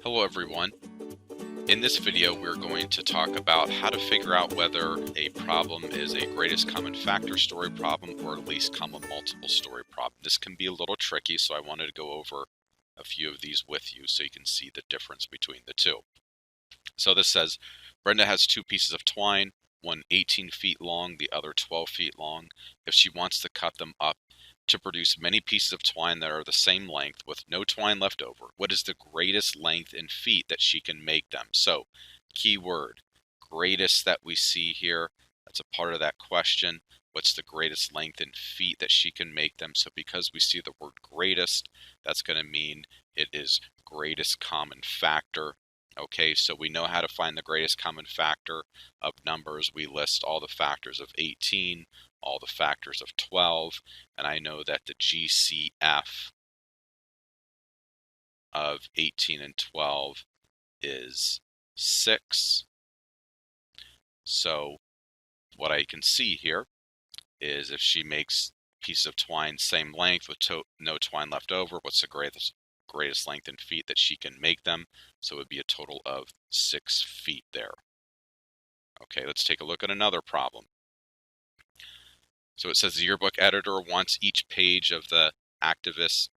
Hello everyone. In this video we're going to talk about how to figure out whether a problem is a greatest common factor story problem or a least common multiple story problem. This can be a little tricky, so I wanted to go over a few of these with you so you can see the difference between the two. So this says Brenda has two pieces of twine, one 18 feet long, the other 12 feet long. If she wants to cut them up to produce many pieces of twine that are the same length with no twine left over, what is the greatest length in feet that she can make them? So, keyword, greatest that we see here, that's a part of that question. What's the greatest length in feet that she can make them? So because we see the word greatest, that's going to mean it is greatest common factor. Okay, so we know how to find the greatest common factor of numbers. We list all the factors of 18, all the factors of 12, and I know that the GCF of 18 and 12 is 6. So what I can see here is if she makes pieces of twine same length with no twine left over, what's the greatest length in feet that she can make them? So it would be a total of 6 feet there. Okay, let's take a look at another problem. So it says the yearbook editor wants each page of the activities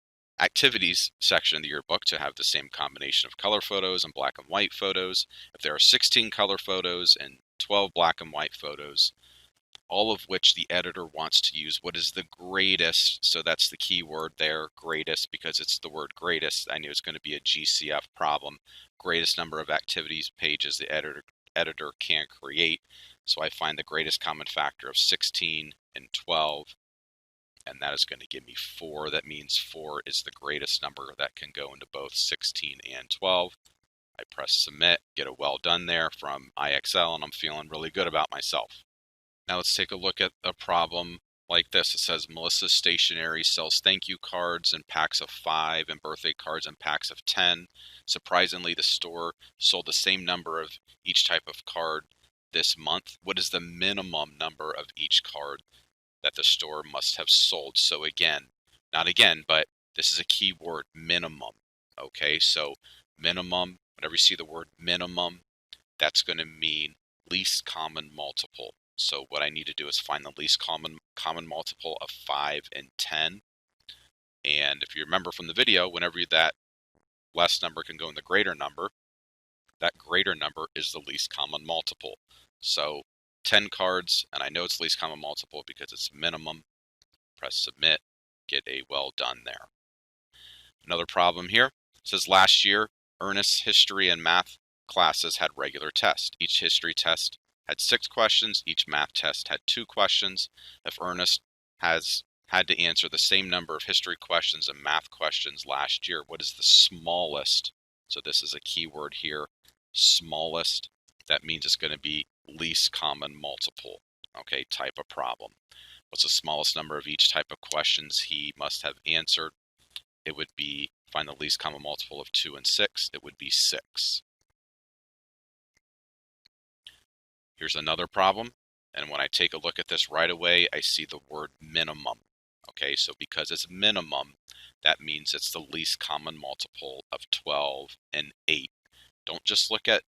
section of the yearbook to have the same combination of color photos and black and white photos. If there are 16 color photos and 12 black and white photos, all of which the editor wants to use, what is the greatest? So that's the key word there, greatest, because it's the word greatest. I knew it's going to be a GCF problem. Greatest number of activities pages the editor can create. So I find the greatest common factor of 16 and 12, and that is going to give me 4. That means 4 is the greatest number that can go into both 16 and 12. I press submit, get a well done there from IXL, and I'm feeling really good about myself. Now let's take a look at a problem like this. It says Melissa's Stationery sells thank you cards in packs of 5 and birthday cards in packs of 10. Surprisingly, the store sold the same number of each type of card this month. What is the minimum number of each card that the store must have sold? So again, not again, but this is a key word, minimum. Okay, so minimum, whenever you see the word minimum, that's going to mean least common multiple. So what I need to do is find the least common multiple of 5 and 10. And if you remember from the video, whenever that less number can go in the greater number, that greater number is the least common multiple. So 10 cards, and I know it's least common multiple because it's minimum. Press submit, get a well done there. Another problem here says last year, Ernest's history and math classes had regular tests. Each history test had 6 questions. Each math test had 2 questions. If Ernest has had to answer the same number of history questions and math questions last year, what is the smallest? So this is a key word here, smallest. That means it's going to be least common multiple, okay, type of problem. What's the smallest number of each type of questions he must have answered? It would be, find the least common multiple of 2 and 6. It would be 6. Here's another problem, and when I take a look at this right away, I see the word minimum. Okay, so because it's minimum, that means it's the least common multiple of 12 and 8. Don't just look at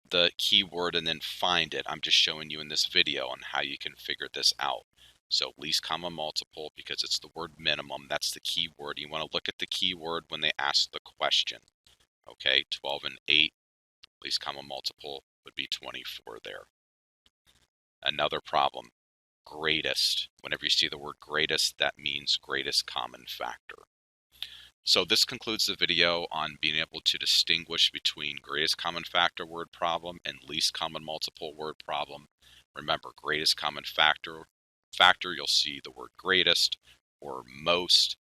the keyword and then find it. I'm just showing you in this video on how you can figure this out. So least common multiple, because it's the word minimum, that's the key word. You want to look at the keyword when they ask the question. Okay, 12 and 8, least common multiple would be 24 there. Another problem, greatest. Whenever you see the word greatest, that means greatest common factor. So this concludes the video on being able to distinguish between greatest common factor word problem and least common multiple word problem. Remember, greatest common factor, you'll see the word greatest or most,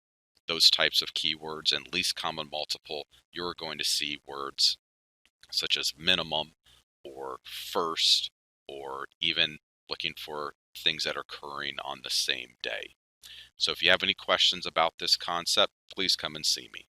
those types of keywords, and least common multiple, you're going to see words such as minimum or first, or even looking for things that are occurring on the same day. So if you have any questions about this concept, please come and see me.